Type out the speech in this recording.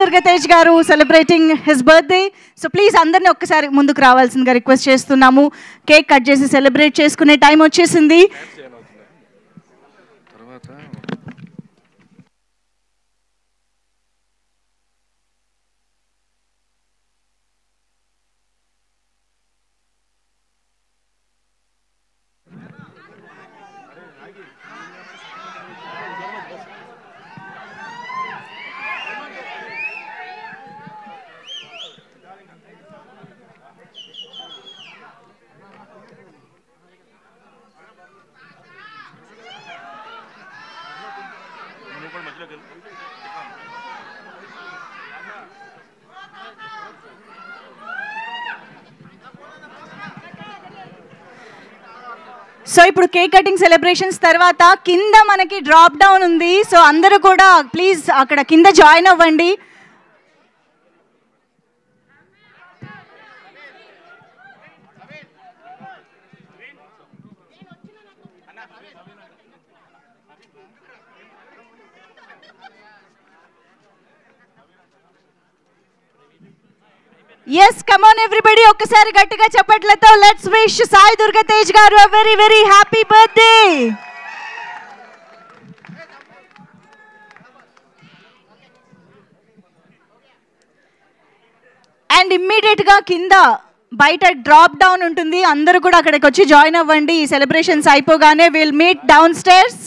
దుర్గతేజ్ గారు celebrating his birthday. So please అందరినీ ఒక్కసారి ముందుకు రావాల్సిందిగా రిక్వెస్ట్ చేస్తున్నాము. కేక్ కట్ చేసి సెలబ్రేట్ చేసుకునే టైం వచ్చేసింది. సో ఇప్పుడు కేక్ కటింగ్ సెలబ్రేషన్స్ తర్వాత కింద మనకి డ్రాప్ డౌన్ ఉంది. సో అందరూ కూడా ప్లీజ్ అక్కడ కింద జాయిన్ అవ్వండి. Yes, come on everybody, ఒక్కసారి గట్టిగా చప్పట్లతో లెట్స్ విష్ సాయి దుర్గతేజ్ గారు a very very happy birthday. And immediate గా కింద బయట డ్రాప్ డౌన్ ఉంటుంది. అందరూ కూడా అక్కడికి వచ్చి జాయిన్ అవ్వండి. ఈ సెలబ్రేషన్స్ అయిపోగానే విల్ మీట్ డౌన్ స్టేర్స్.